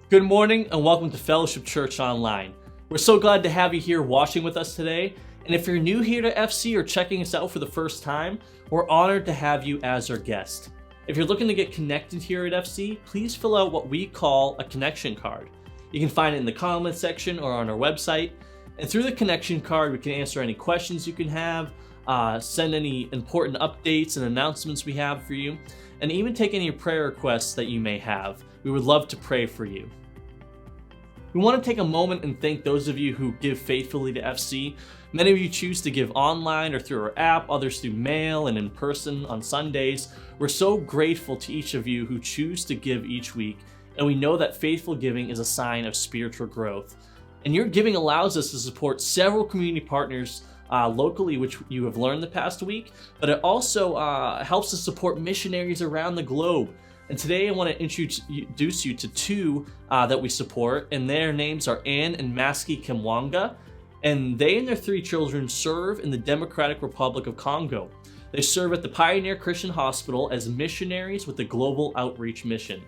Good morning and welcome to Fellowship Church Online. We're so glad to have you here watching with us today. And if you're new here to FC or checking us out for the first time, we're honored to have you as our guest. If you're looking to get connected here at FC, please fill out what we call a connection card. You can find it in the comments section or on our website. And through the connection card, we can answer any questions you can have, send any important updates and announcements we have for you, and even take any prayer requests that you may have. We would love to pray for you. We want to take a moment and thank those of you who give faithfully to FC. Many of you choose to give online or through our app, others through mail and in person on Sundays. We're so grateful to each of you who choose to give each week, and we know that faithful giving is a sign of spiritual growth. And your giving allows us to support several community partners locally, which you have learned the past week, but it also helps us support missionaries around the globe. And today I want to introduce you to two that we support, and their names are Anne and Maski Kimwanga, and they and their 3 children serve in the Democratic Republic of Congo. They serve at the Pioneer Christian Hospital as missionaries with the Global Outreach Mission.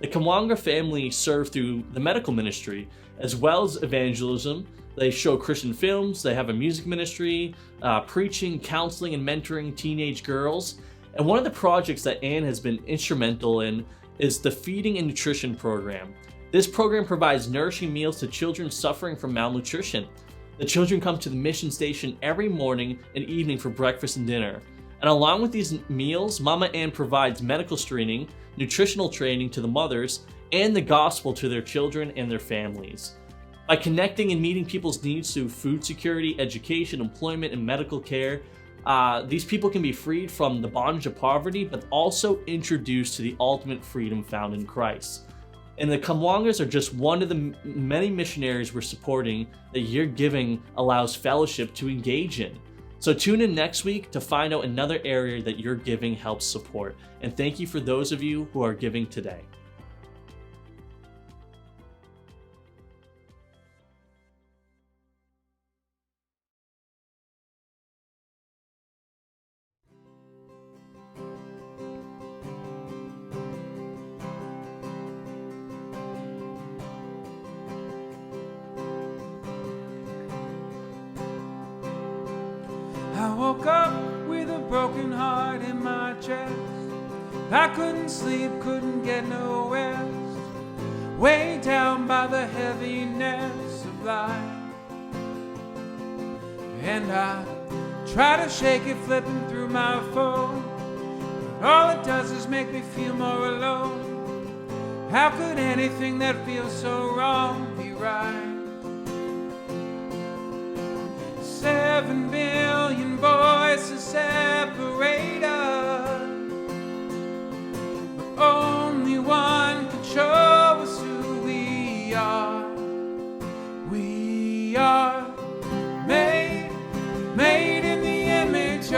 The Kimwanga family serve through the medical ministry as well as evangelism. They show Christian films, they have a music ministry, preaching, counseling, and mentoring teenage girls. And one of the projects that Anne has been instrumental in is the Feeding and Nutrition Program. This program provides nourishing meals to children suffering from malnutrition. The children come to the mission station every morning and evening for breakfast and dinner. And along with these meals, Mama Anne provides medical screening, nutritional training to the mothers, and the gospel to their children and their families. By connecting and meeting people's needs through food security, education, employment, and medical care, these people can be freed from the bondage of poverty, but also introduced to the ultimate freedom found in Christ. And the Kimwangas are just one of the many missionaries we're supporting that your giving allows fellowship to engage in. So tune in next week to find out another area that your giving helps support. And thank you for those of you who are giving today. I woke up with a broken heart in my chest. I couldn't sleep, couldn't get no rest, weighed down by the heaviness of life. And I try to shake it, flipping through my phone, but all it does is make me feel more alone. How could anything that feels so wrong be right? 7 billion voices separate us, but only one can show us who we are. We are made in the image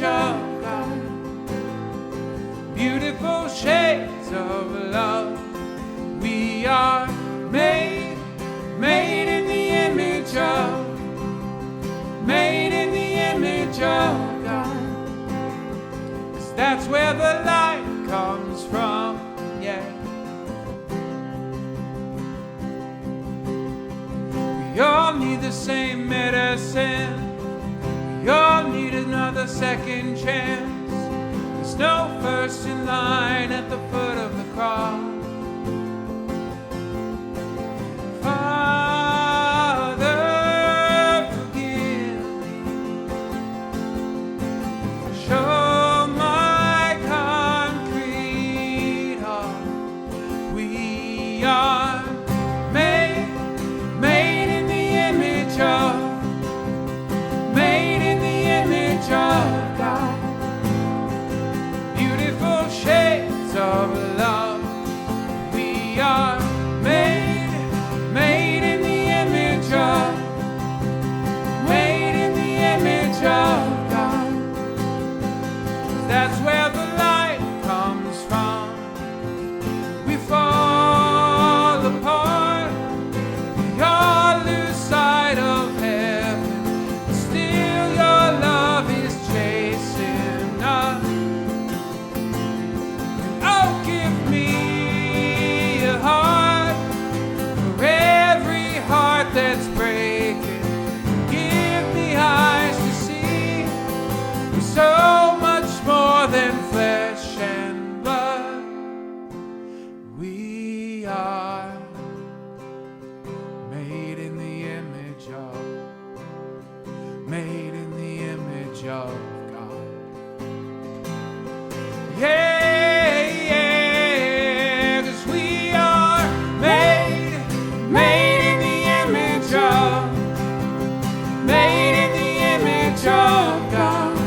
of, God. Beautiful shades of love. We are made in the image of, God. 'Cause that's where the light comes from, yeah. We all need the same medicine. We all need another second chance. There's no first in line at the foot of the cross. Of love, we are made in the image of, God. That's where the light comes from. We fall apart, we all lose sight of heaven. made in the image of God. Yeah, yeah, 'cause we are made in the image of, made in the image of God.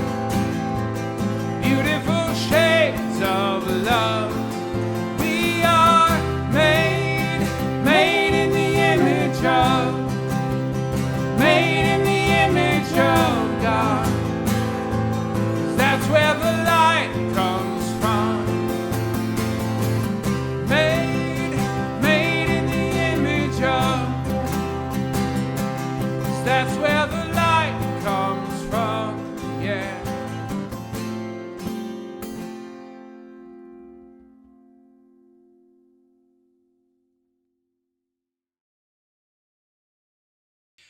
Beautiful shades of love. We are made in the image of, made in the image of God. 'Cause that's where the light comes from. Made in the image of, 'cause that's where the light comes from. Yeah.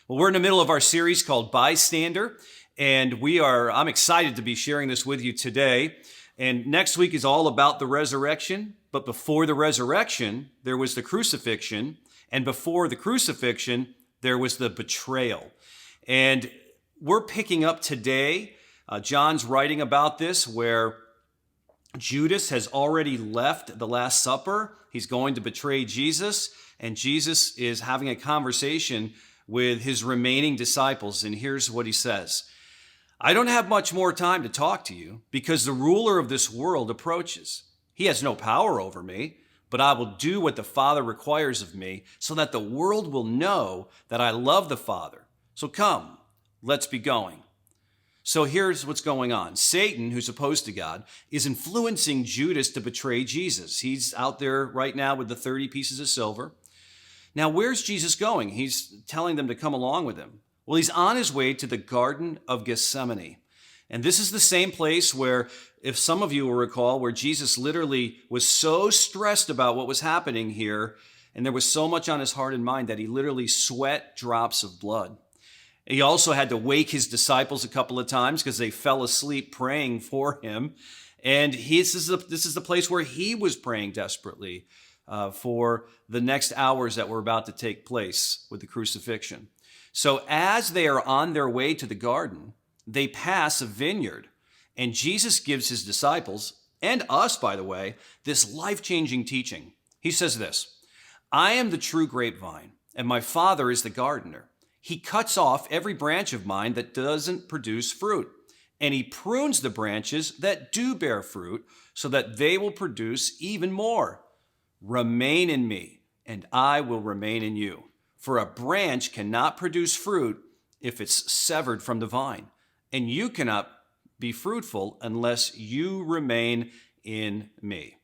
Well, we're in the middle of our series called Bystander, and I'm excited to be sharing this with you today. And next week is all about the resurrection, but before the resurrection, there was the crucifixion, and before the crucifixion, there was the betrayal. And we're picking up today, John's writing about this, where Judas has already left the Last Supper. He's going to betray Jesus, and Jesus is having a conversation with his remaining disciples. And here's what he says: I don't have much more time to talk to you because the ruler of this world approaches. He has no power over me, but I will do what the Father requires of me so that the world will know that I love the Father. So come, let's be going. So here's what's going on. Satan, who's opposed to God, is influencing Judas to betray Jesus. He's out there right now with the 30 pieces of silver. Now, where's Jesus going? He's telling them to come along with him. Well, he's on his way to the Garden of Gethsemane. And this is the same place where, if some of you will recall, where Jesus literally was so stressed about what was happening here, and there was so much on his heart and mind that he literally sweat drops of blood. He also had to wake his disciples a couple of times because they fell asleep praying for him. And this is the place where he was praying desperately for the next hours that were about to take place with the crucifixion. So as they are on their way to the garden, they pass a vineyard, and Jesus gives his disciples, and us, by the way, this life-changing teaching. He says this: I am the true grapevine, and my Father is the gardener. He cuts off every branch of mine that doesn't produce fruit, and he prunes the branches that do bear fruit so that they will produce even more. Remain in me, and I will remain in you. For a branch cannot produce fruit if it's severed from the vine, and you cannot be fruitful unless you remain in me.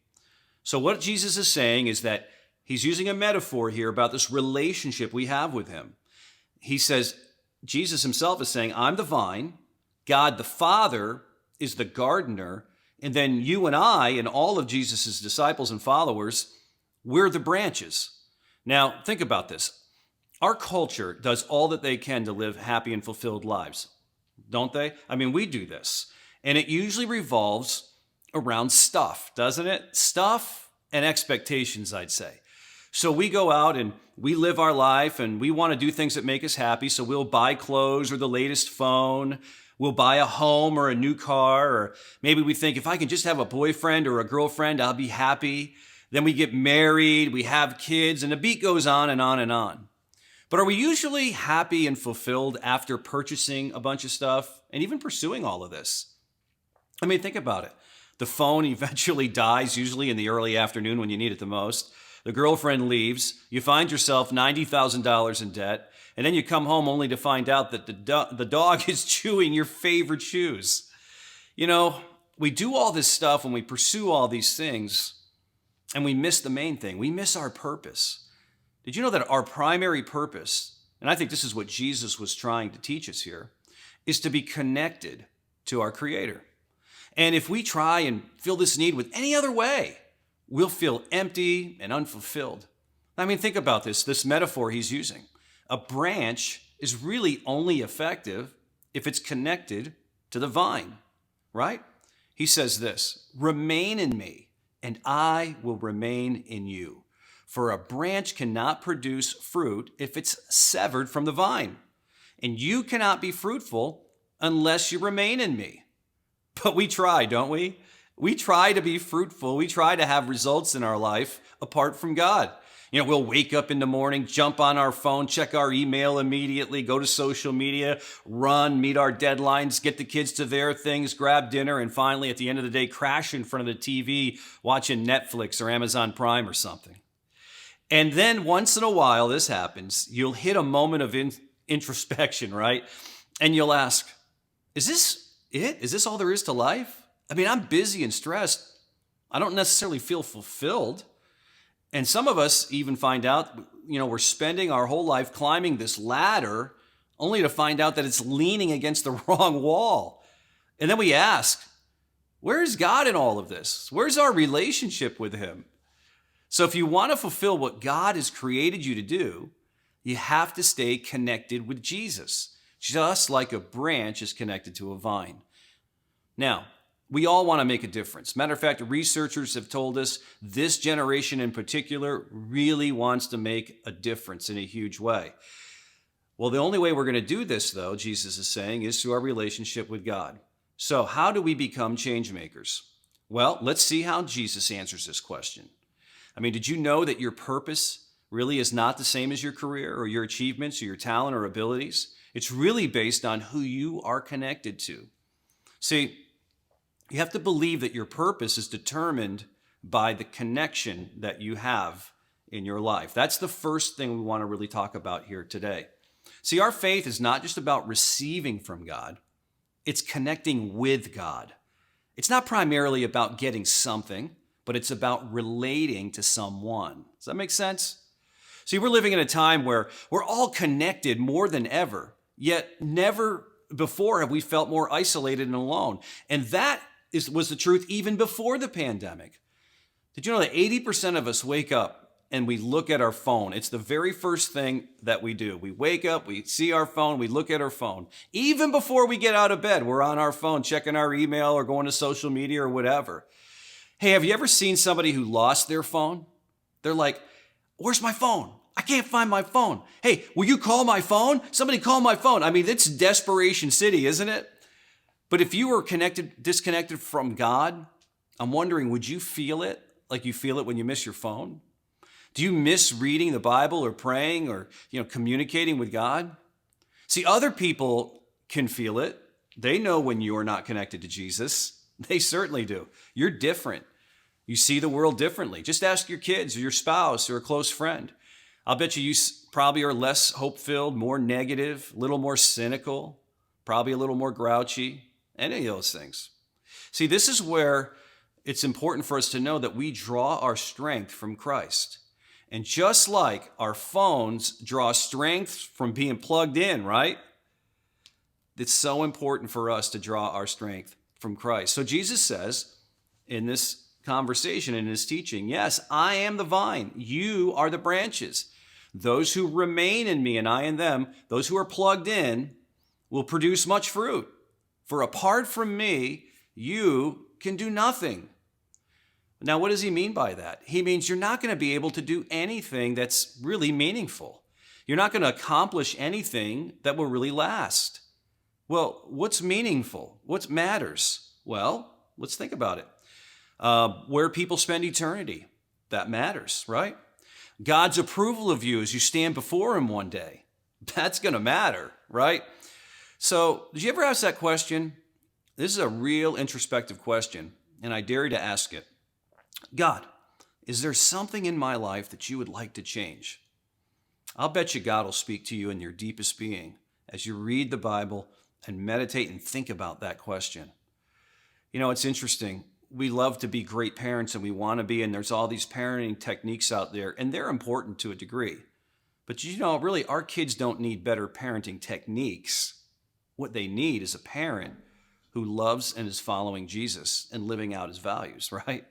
So what Jesus is saying is that he's using a metaphor here about this relationship we have with him. He says, Jesus himself is saying, I'm the vine, God the Father is the gardener, and then you and I and all of Jesus' disciples and followers, we're the branches. Now, think about this. Our culture does all that they can to live happy and fulfilled lives, don't they? I mean, we do this. And it usually revolves around stuff, doesn't it? Stuff and expectations, I'd say. So we go out and we live our life and we want to do things that make us happy. So we'll buy clothes or the latest phone. We'll buy a home or a new car. Or maybe we think, if I can just have a boyfriend or a girlfriend, I'll be happy. Then we get married, we have kids, and the beat goes on and on and on. But are we usually happy and fulfilled after purchasing a bunch of stuff and even pursuing all of this? I mean, think about it. The phone eventually dies, usually in the early afternoon when you need it the most. The girlfriend leaves. You find yourself $90,000 in debt. And then you come home only to find out that the dog is chewing your favorite shoes. You know, we do all this stuff and we pursue all these things, and we miss the main thing. We miss our purpose. Did you know that our primary purpose, and I think this is what Jesus was trying to teach us here, is to be connected to our Creator. And if we try and fill this need with any other way, we'll feel empty and unfulfilled. I mean, think about this metaphor he's using. A branch is really only effective if it's connected to the vine, right? He says this, remain in me, and I will remain in you. For a branch cannot produce fruit if it's severed from the vine. And you cannot be fruitful unless you remain in me. But we try, don't we? We try to be fruitful. We try to have results in our life apart from God. We'll wake up in the morning, jump on our phone, check our email immediately, go to social media, run, meet our deadlines, get the kids to their things, grab dinner, and finally, at the end of the day, crash in front of the TV watching Netflix or Amazon Prime or something. And then once in a while, this happens. You'll hit a moment of introspection, right? And you'll ask, is this it? Is this all there is to life? I mean, I'm busy and stressed. I don't necessarily feel fulfilled. And some of us even find out, we're spending our whole life climbing this ladder only to find out that it's leaning against the wrong wall. And then we ask, where's God in all of this? Where's our relationship with him? So if you want to fulfill what God has created you to do, you have to stay connected with Jesus, just like a branch is connected to a vine. Now, we all want to make a difference. Matter of fact, researchers have told us this generation in particular really wants to make a difference in a huge way. Well, the only way we're going to do this, though, Jesus is saying, is through our relationship with God. So how do we become change makers? Well, let's see how Jesus answers this question. I mean, did you know that your purpose really is not the same as your career or your achievements or your talent or abilities? It's really based on who you are connected to. See, you have to believe that your purpose is determined by the connection that you have in your life. That's the first thing we want to really talk about here today. See, our faith is not just about receiving from God. It's connecting with God. It's not primarily about getting something, but it's about relating to someone. Does that make sense? See, we're living in a time where we're all connected more than ever, yet never before have we felt more isolated and alone. And that was the truth even before the pandemic. Did you know that 80% of us wake up and we look at our phone? It's the very first thing that we do. We wake up, we see our phone, we look at our phone. Even before we get out of bed, we're on our phone, checking our email or going to social media or whatever. Hey, have you ever seen somebody who lost their phone? They're like, where's my phone? I can't find my phone. Hey, will you call my phone? Somebody call my phone. I mean, it's desperation city, isn't it? But if you were disconnected from God, I'm wondering, would you feel it like you feel it when you miss your phone? Do you miss reading the Bible or praying or, communicating with God? See, other people can feel it. They know when you're not connected to Jesus. They certainly do. You're different. You see the world differently. Just ask your kids or your spouse or a close friend. I'll bet you probably are less hope-filled, more negative, a little more cynical, probably a little more grouchy. Any of those things. See, this is where it's important for us to know that we draw our strength from Christ. And just like our phones draw strength from being plugged in, right? It's so important for us to draw our strength from Christ. So Jesus says in this conversation, in his teaching, yes, I am the vine. You are the branches. Those who remain in me and I in them, those who are plugged in, will produce much fruit. For apart from me, you can do nothing. Now, what does he mean by that? He means you're not going to be able to do anything that's really meaningful. You're not going to accomplish anything that will really last. Well, what's meaningful? What matters? Well, let's think about it. Where people spend eternity, that matters, right? God's approval of you as you stand before him one day, that's going to matter, right? So, did you ever ask that question? This is a real introspective question, and I dare you to ask it. God, is there something in my life that you would like to change? I'll bet you God will speak to you in your deepest being as you read the Bible and meditate and think about that question. It's interesting. We love to be great parents, and we want to be, and there's all these parenting techniques out there, and they're important to a degree. But really, our kids don't need better parenting techniques. What they need is a parent who loves and is following Jesus and living out his values, right?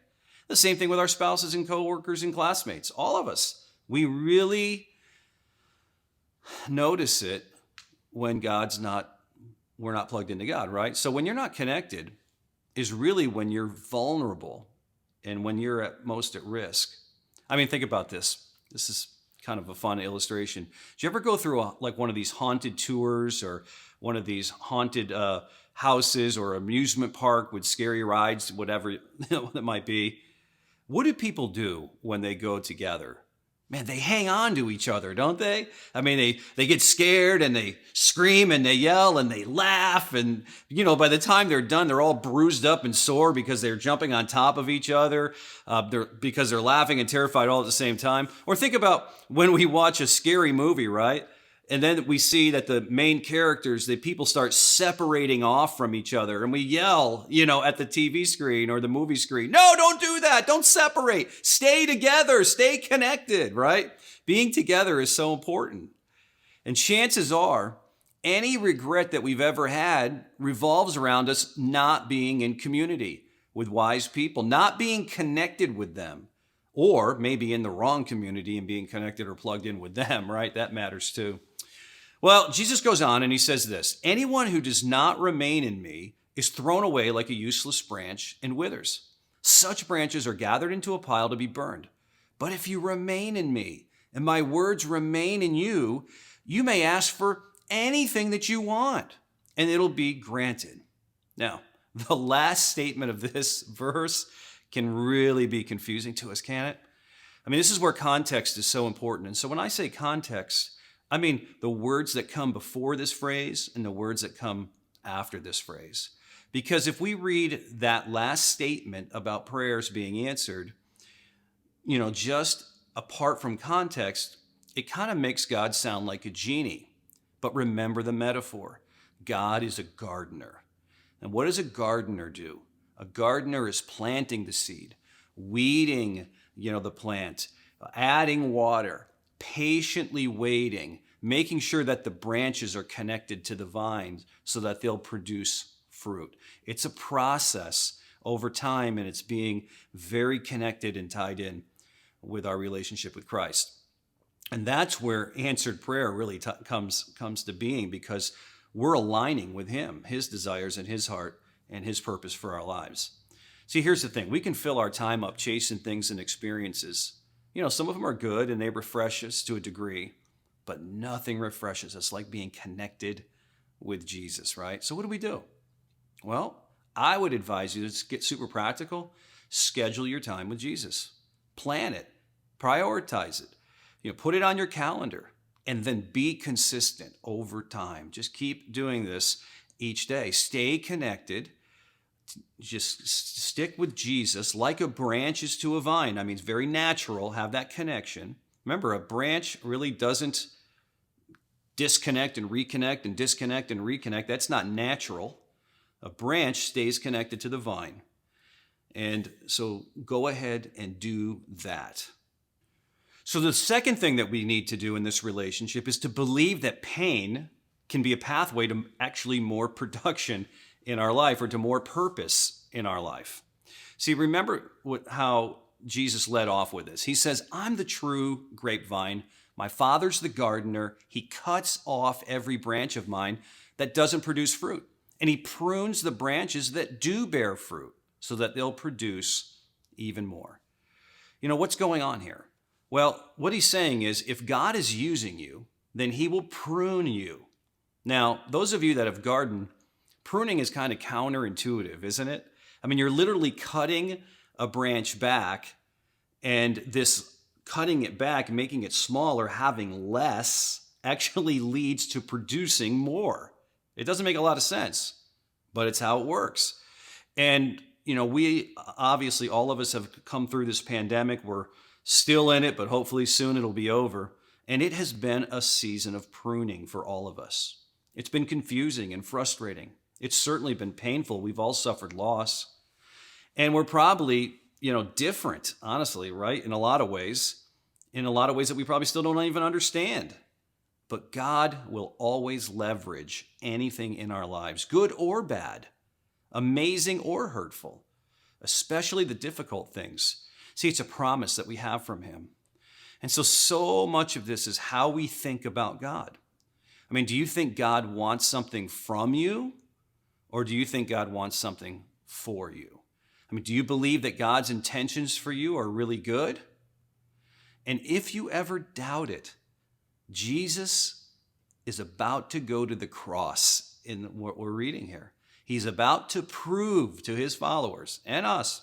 The same thing with our spouses and coworkers and classmates. All of us, we really notice it when we're not plugged into God, right? So when you're not connected is really when you're vulnerable and when you're most at risk. I mean, think about this. This is kind of a fun illustration. Did you ever go through like one of these haunted tours or one of these haunted houses or amusement park with scary rides, whatever it might be? What do people do when they go together? Man, they hang on to each other, don't they? I mean, they get scared and they scream and they yell and they laugh. And, by the time they're done, they're all bruised up and sore because they're jumping on top of each other, because they're laughing and terrified all at the same time. Or think about when we watch a scary movie, right? And then we see that the main characters, the people start separating off from each other. And we yell, at the TV screen or the movie screen, no, don't do that. Don't separate. Stay together. Stay connected, right? Being together is so important. And chances are, any regret that we've ever had revolves around us not being in community with wise people, not being connected with them, or maybe in the wrong community and being connected or plugged in with them, right? That matters too. Well, Jesus goes on and he says this, anyone who does not remain in me is thrown away like a useless branch and withers. Such branches are gathered into a pile to be burned. But if you remain in me and my words remain in you, you may ask for anything that you want and it'll be granted. Now, the last statement of this verse can really be confusing to us, can't it? I mean, this is where context is so important. And so when I say context, I mean the words that come before this phrase and the words that come after this phrase. Because if we read that last statement about prayers being answered, just apart from context, it kind of makes God sound like a genie. But remember the metaphor. God is a gardener. And what does a gardener do? A gardener is planting the seed, weeding, the plant, adding water, patiently waiting, making sure that the branches are connected to the vines so that they'll produce fruit. It's a process over time, and it's being very connected and tied in with our relationship with Christ. And that's where answered prayer really comes to being, because we're aligning with him, his desires and his heart and his purpose for our lives. See, here's the thing. We can fill our time up chasing things and experiences. Some of them are good and they refresh us to a degree, but nothing refreshes us like being connected with Jesus, right? So what do we do? Well, I would advise you to get super practical. Schedule your time with Jesus. Plan it. Prioritize it. Put it on your calendar and then be consistent over time. Just keep doing this each day. Stay connected. Just stick with Jesus like a branch is to a vine. I mean, it's very natural, have that connection. Remember, a branch really doesn't disconnect and reconnect and disconnect and reconnect. That's not natural. A branch stays connected to the vine. And so go ahead and do that. So the second thing that we need to do in this relationship is to believe that pain can be a pathway to actually more production in our life, or to more purpose in our life. See, remember how Jesus led off with this. He says, I'm the true grapevine. My Father's the gardener. He cuts off every branch of mine that doesn't produce fruit. And he prunes the branches that do bear fruit so that they'll produce even more. What's going on here? Well, what he's saying is, if God is using you, then he will prune you. Now, those of you that have gardened, pruning is kind of counterintuitive, isn't it? I mean, you're literally cutting a branch back, and this cutting it back, making it smaller, having less, actually leads to producing more. It doesn't make a lot of sense, but it's how it works. And, we obviously, all of us have come through this pandemic. We're still in it, but hopefully soon it'll be over. And it has been a season of pruning for all of us. It's been confusing and frustrating. It's certainly been painful. We've all suffered loss. And we're probably, different, honestly, right? In a lot of ways that we probably still don't even understand. But God will always leverage anything in our lives, good or bad, amazing or hurtful, especially the difficult things. See, it's a promise that we have from him. And so much of this is how we think about God. I mean, do you think God wants something from you? Or do you think God wants something for you? I mean, do you believe that God's intentions for you are really good? And if you ever doubt it, Jesus is about to go to the cross in what we're reading here. He's about to prove to his followers and us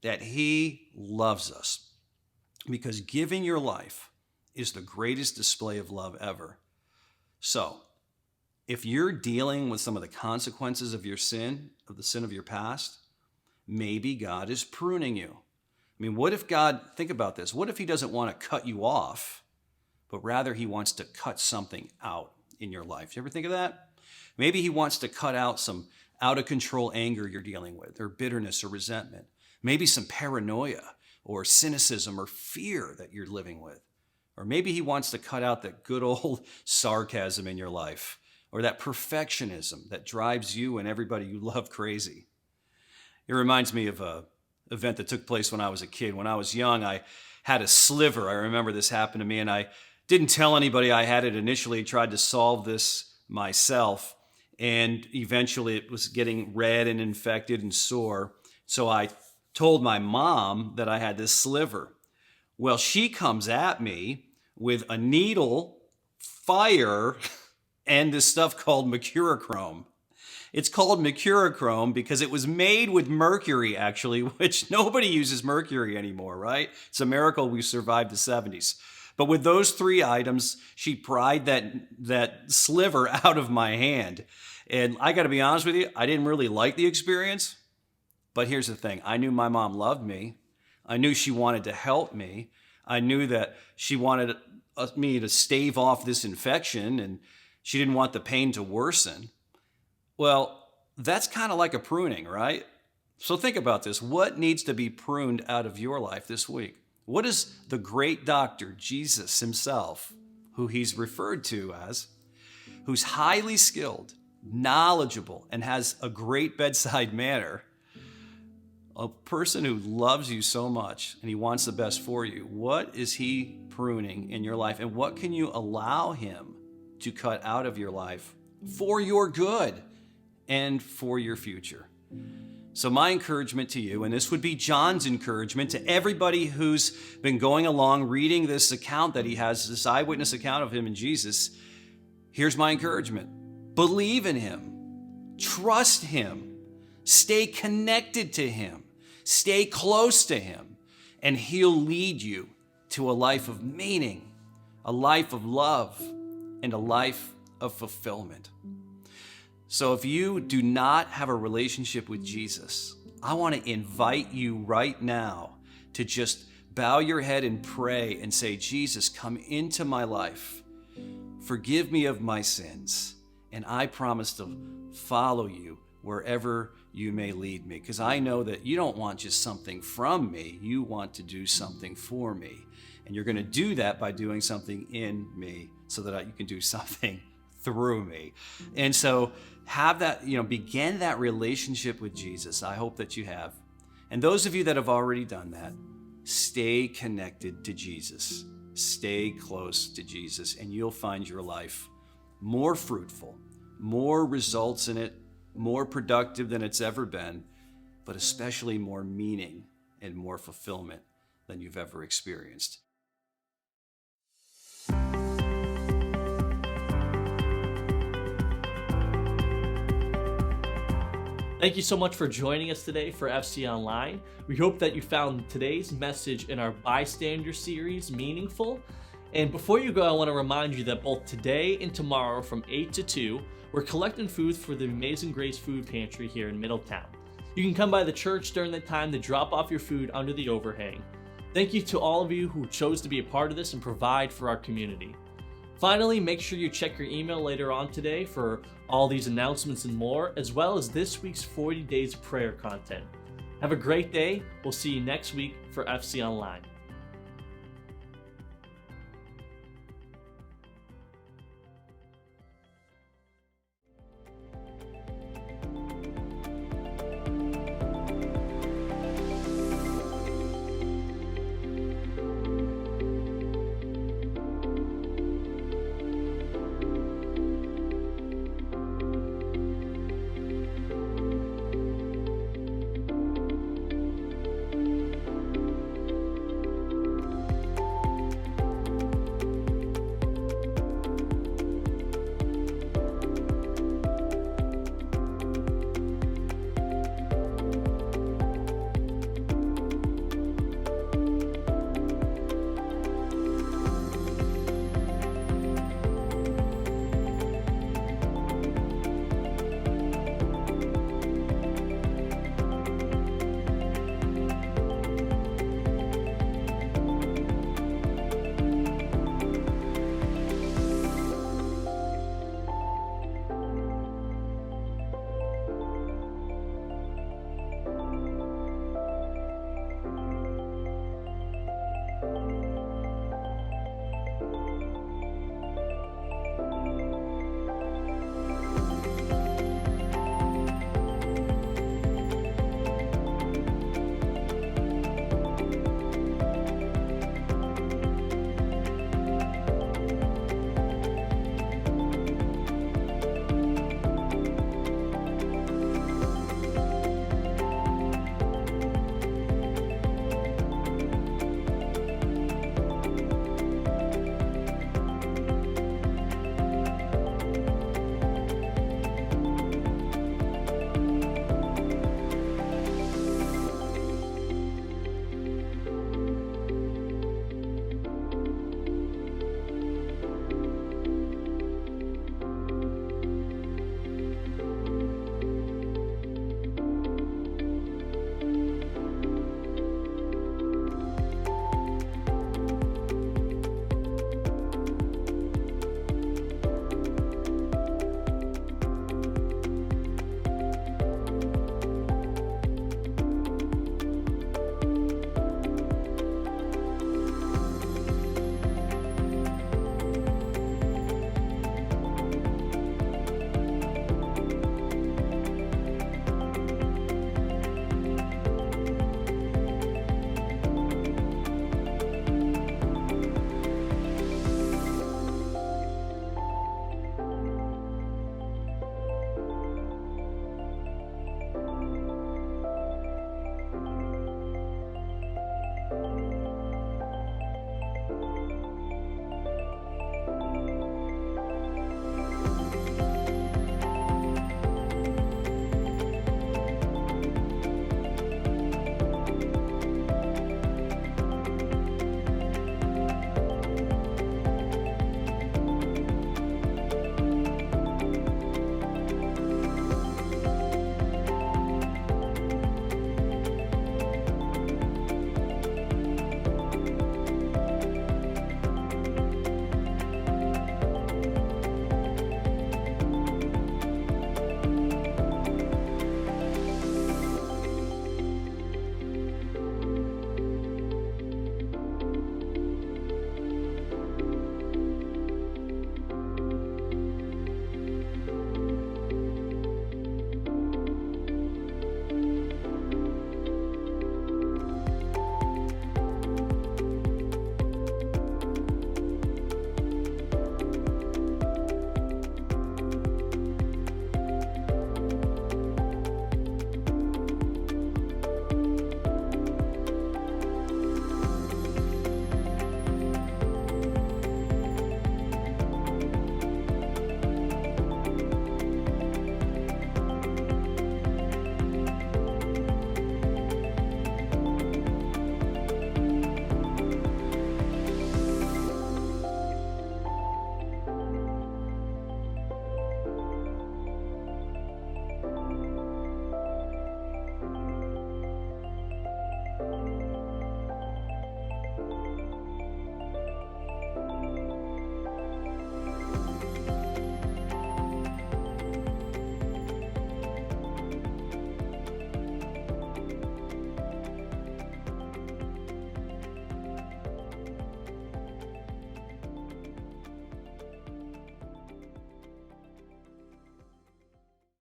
that he loves us, because giving your life is the greatest display of love ever. So, if you're dealing with some of the consequences of your sin, of the sin of your past, maybe God is pruning you. I mean, what if God, think about this, what if he doesn't want to cut you off, but rather he wants to cut something out in your life? You ever think of that? Maybe he wants to cut out some out of control anger you're dealing with, or bitterness or resentment. Maybe some paranoia or cynicism or fear that you're living with. Or maybe he wants to cut out that good old sarcasm in your life, or that perfectionism that drives you and everybody you love crazy. It reminds me of an event that took place when I was a kid. When I was young, I had a sliver. I remember this happened to me, and I didn't tell anybody I had it initially. Tried to solve this myself, and eventually it was getting red and infected and sore. So I told my mom that I had this sliver. Well, she comes at me with a needle, fire, and this stuff called mercurochrome. It's called mercurochrome because it was made with mercury, actually, which nobody uses mercury anymore, right? It's a miracle we survived the 70s. But with those three items, she pried that sliver out of my hand. And I got to be honest with you, I didn't really like the experience. But here's the thing. I knew my mom loved me. I knew she wanted to help me. I knew that she wanted me to stave off this infection, and she didn't want the pain to worsen. Well, that's kind of like a pruning, right? So think about this. What needs to be pruned out of your life this week? What does the great doctor, Jesus himself, who he's referred to as, who's highly skilled, knowledgeable, and has a great bedside manner, a person who loves you so much and he wants the best for you, what is he pruning in your life? And what can you allow him to cut out of your life for your good and for your future? So my encouragement to you, and this would be John's encouragement to everybody who's been going along reading this account that he has, this eyewitness account of him and Jesus, here's my encouragement. Believe in him. Trust him. Stay connected to him. Stay close to him, and he'll lead you to a life of meaning, a life of love, and a life of fulfillment. So if you do not have a relationship with Jesus, I want to invite you right now to just bow your head and pray and say, Jesus, come into my life. Forgive me of my sins, and I promise to follow you wherever you may lead me, because I know that you don't want just something from me. You want to do something for me, and you're going to do that by doing something in me so that you can do something through me. And so have that, begin that relationship with Jesus. I hope that you have. And those of you that have already done that, stay connected to Jesus. Stay close to Jesus, and you'll find your life more fruitful, more results in it, more productive than it's ever been, but especially more meaning and more fulfillment than you've ever experienced. Thank you so much for joining us today for FC Online. We hope that you found today's message in our Bystander series meaningful. And before you go, I want to remind you that both today and tomorrow from 8 to 2, we're collecting food for the Amazing Grace Food Pantry here in Middletown. You can come by the church during that time to drop off your food under the overhang. Thank you to all of you who chose to be a part of this and provide for our community. Finally, make sure you check your email later on today for all these announcements and more, as well as this week's 40 Days of Prayer content. Have a great day. We'll see you next week for FC Online.